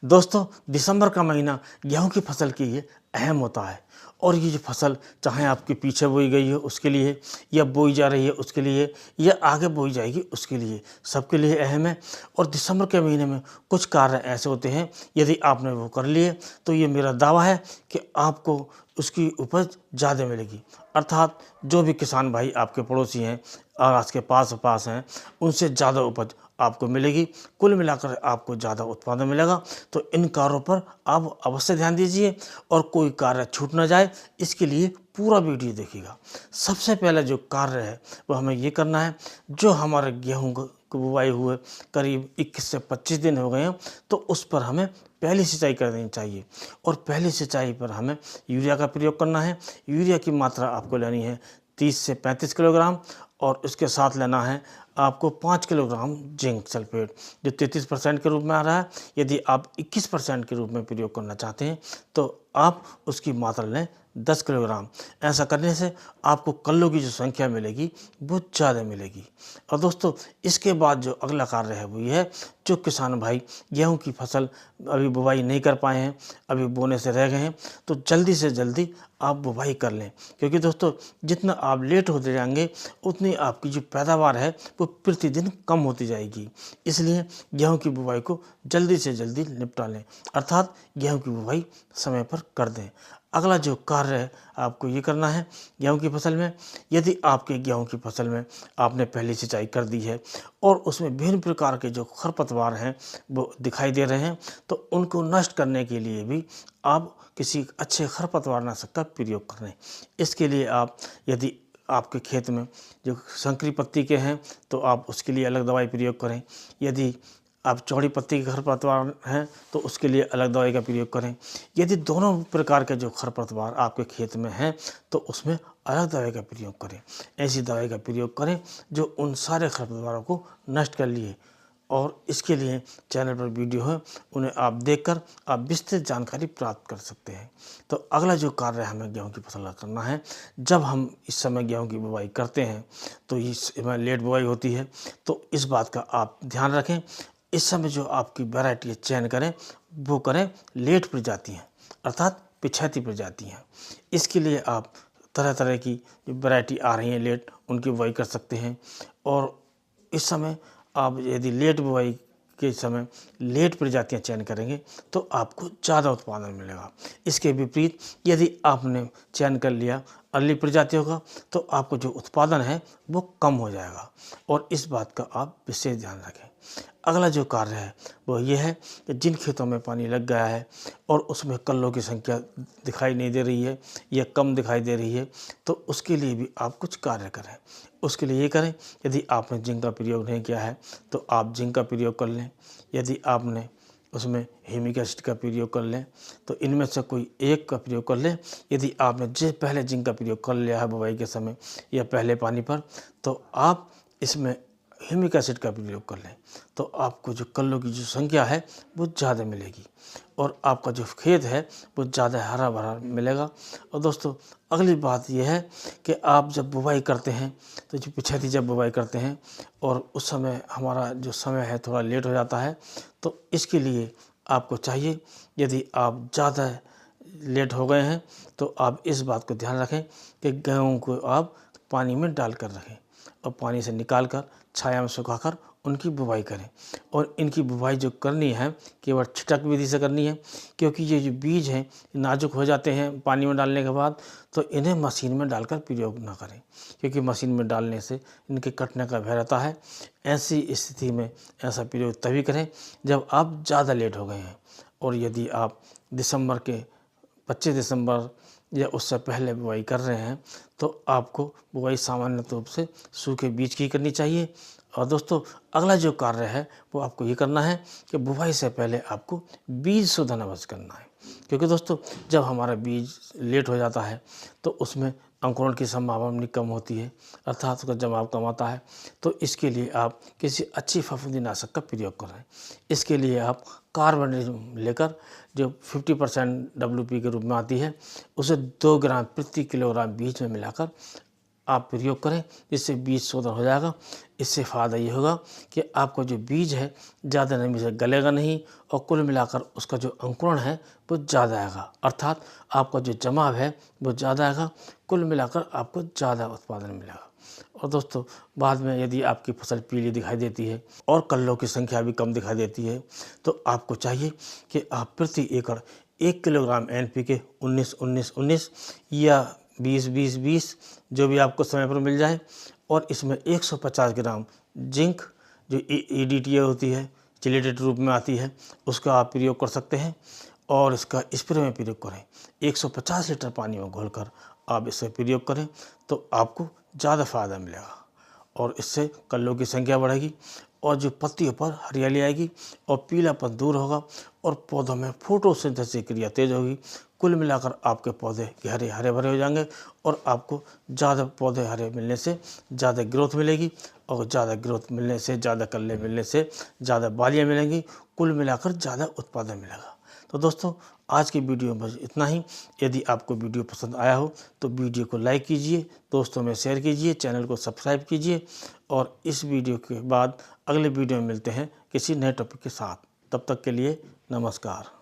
दोस्तों, दिसंबर का महीना गेहूं की फसल के लिए अहम होता है। और ये जो फसल चाहे आपके पीछे बोई गई हो उसके लिए, या बोई जा रही है उसके लिए, या आगे बोई जाएगी उसके लिए, सबके लिए अहम है। और दिसंबर के महीने में कुछ कार्य ऐसे होते हैं, यदि आपने वो कर लिए तो ये मेरा दावा है कि आपको उसकी उपज ज़्यादा मिलेगी। अर्थात जो भी किसान भाई आपके पड़ोसी हैं और आपके पास पास हैं, उनसे ज़्यादा उपज आपको मिलेगी। कुल मिलाकर आपको ज़्यादा उत्पादन मिलेगा। तो इन कार्यों पर आप अवश्य ध्यान दीजिए और कोई कार्य छूट ना जाए, इसके लिए पूरा वीडियो देखिएगा। सबसे पहले जो कार्य है वो हमें ये करना है, जो हमारे गेहूँ को बुवाई हुए करीब 21 से 25 दिन हो गए हैं, तो उस पर हमें पहली सिंचाई कर देनी चाहिए। और पहली सिंचाई पर हमें यूरिया का प्रयोग करना है। यूरिया की मात्रा आपको लेनी है 30 से 35 किलोग्राम, और उसके साथ लेना है आपको 5 किलोग्राम जिंक सल्फेट, जो 33% के रूप में आ रहा है। यदि आप 21% के रूप में प्रयोग करना चाहते हैं तो आप उसकी मात्रा लें 10 किलोग्राम। ऐसा करने से आपको कल्लों की जो संख्या मिलेगी वो ज़्यादा मिलेगी। और दोस्तों, इसके बाद जो अगला कार्य है वो ये है, जो किसान भाई गेहूं की फसल अभी बुवाई नहीं कर पाए हैं, अभी बोने से रह गए हैं, तो जल्दी से जल्दी आप बुवाई कर लें। क्योंकि दोस्तों, जितना आप लेट होते जाएंगे उतनी आपकी जो पैदावार है वो प्रतिदिन कम होती जाएगी। इसलिए गेहूं की बुवाई को जल्दी से जल्दी निपटा लें, अर्थात गेहूं की बुवाई समय पर कर दें। अगला जो कार्य है आपको ये करना है गेहूं की फसल में, यदि आपके गेहूं की फसल में आपने पहली सिंचाई कर दी है और उसमें विभिन्न प्रकार के जो खरपतवार हैं वो दिखाई दे रहे हैं, तो उनको नष्ट करने के लिए भी आप किसी अच्छे खरपतवारनाशक का प्रयोग करें। इसके लिए आप, यदि आपके खेत में जो संकरी पत्ती के हैं तो आप उसके लिए अलग दवाई प्रयोग करें। यदि आप चौड़ी पत्ती के खरपतवार हैं तो उसके लिए अलग दवाई का प्रयोग करें। यदि दोनों प्रकार के जो खरपतवार आपके खेत में हैं तो उसमें अलग दवाई का प्रयोग करें। ऐसी दवाई का प्रयोग करें जो उन सारे खरपतवारों को नष्ट कर लिए। और इसके लिए चैनल पर वीडियो है, उन्हें आप देखकर आप विस्तृत जानकारी प्राप्त कर सकते हैं। तो अगला जो कार्य हमें गेहूं की फसल का करना है, जब हम इस समय गेहूं की बुवाई करते हैं तो इस समय लेट बुवाई होती है, तो इस बात का आप ध्यान रखें। इस समय जो आपकी वैरायटी चयन करें वो करें लेट प्रजातियाँ, अर्थात पिछैती प्रजातियाँ। इसके लिए आप तरह तरह की जो वैरायटी आ रही हैं लेट, उनकी बुवाई कर सकते हैं। और इस समय आप यदि लेट बुवाई के समय लेट प्रजातियां चयन करेंगे तो आपको ज़्यादा उत्पादन मिलेगा। इसके विपरीत यदि आपने चयन कर लिया अर्ली प्रजातियों का तो आपको जो उत्पादन है वो कम हो जाएगा। और इस बात का आप विशेष ध्यान रखें। अगला जो कार्य है वो ये है कि जिन खेतों में पानी लग गया है और उसमें कल्लों की संख्या दिखाई नहीं दे रही है या कम दिखाई दे रही है, तो उसके लिए भी आप कुछ कार्य करें। उसके लिए ये करें, यदि आपने जिंक का प्रयोग नहीं किया है तो आप जिंक का प्रयोग कर लें। यदि आपने उसमें ह्यूमिक एसिड का प्रयोग कर लें तो इनमें से कोई एक का प्रयोग कर लें। यदि आपने पहले जिंक का प्रयोग कर लिया है बुवाई के समय या पहले पानी पर, तो आप इसमें ह्यूमिक एसिड का प्रयोग कर लें, तो आपको जो कल्लों की जो संख्या है वो ज़्यादा मिलेगी और आपका जो खेत है वो ज़्यादा हरा भरा मिलेगा। और दोस्तों, अगली बात यह है कि आप जब बुवाई करते हैं तो जो पिछैती जब बुवाई करते हैं और उस समय हमारा जो समय है थोड़ा लेट हो जाता है, तो इसके लिए आपको चाहिए, यदि आप ज़्यादा लेट हो गए हैं तो आप इस बात को ध्यान रखें कि गेहूँ को आप पानी में डाल कर रखें और पानी से निकाल कर छाया में सुखाकर उनकी बुवाई करें। और इनकी बुवाई जो करनी है केवल छिटक विधि से करनी है, क्योंकि ये जो बीज हैं नाजुक हो जाते हैं पानी में डालने के बाद, तो इन्हें मशीन में डालकर प्रयोग ना करें, क्योंकि मशीन में डालने से इनके कटने का भय रहता है। ऐसी स्थिति में ऐसा प्रयोग तभी करें जब आप ज़्यादा लेट हो गए हैं। और यदि आप दिसंबर के 25 दिसंबर या उससे पहले बुवाई कर रहे हैं तो आपको बुवाई सामान्य रूप से सूखे बीज की करनी चाहिए। और दोस्तों, अगला जो कार्य है वो आपको ये करना है कि बुवाई से पहले आपको बीज शोधन अवश्य करना है। क्योंकि दोस्तों, जब हमारा बीज लेट हो जाता है तो उसमें अंकुरण की संभावना कम होती है, अर्थात उसका जमाव कम आता है। तो इसके लिए आप किसी अच्छी फफूंदीनाशक का प्रयोग करें। इसके लिए आप कार्बन लेकर, जो 50% WP के रूप में आती है, उसे 2 ग्राम प्रति किलोग्राम बीज में मिलाकर आप प्रयोग करें, जिससे बीज शोधन हो जाएगा। इससे फ़ायदा ये होगा कि आपका जो बीज है ज़्यादा नमी से गलेगा नहीं और कुल मिलाकर उसका जो अंकुरण है वो ज़्यादा आएगा, अर्थात आपका जो जमाव है वो ज़्यादा आएगा। कुल मिलाकर आपको ज़्यादा उत्पादन मिलेगा। और दोस्तों, बाद में यदि आपकी फसल पीली दिखाई देती है और कल्लों की संख्या भी कम दिखाई देती है, तो आपको चाहिए कि आप प्रति एकड़ 1 किलोग्राम NPK 19-19-19 या 20-20-20 जो भी आपको समय पर मिल जाए, और इसमें 150 ग्राम जिंक जो EDTA होती है, चिलेटेड रूप में आती है, उसका आप प्रयोग कर सकते हैं। और इसका स्प्रे में प्रयोग करें, 150 लीटर पानी में घोलकर आप इससे प्रयोग करें तो आपको ज़्यादा फ़ायदा मिलेगा और इससे कल्लों की संख्या बढ़ेगी और जो पत्तियों पर हरियाली आएगी और पीलापन दूर होगा और पौधों में फोटोसिंथेसिस की क्रिया तेज होगी। कुल मिलाकर आपके पौधे गहरे हरे भरे हो जाएंगे और आपको ज़्यादा पौधे हरे मिलने से ज़्यादा ग्रोथ मिलेगी और ज़्यादा ग्रोथ मिलने से, ज़्यादा कल्ले मिलने से ज़्यादा बालियाँ मिलेंगी। कुल मिलाकर ज़्यादा उत्पादन मिलेगा। तो दोस्तों, आज की वीडियो में बस इतना ही। यदि आपको वीडियो पसंद आया हो तो वीडियो को लाइक कीजिए, दोस्तों में शेयर कीजिए, चैनल को सब्सक्राइब कीजिए और इस वीडियो के बाद अगले वीडियो में मिलते हैं किसी नए टॉपिक के साथ। तब तक के लिए नमस्कार।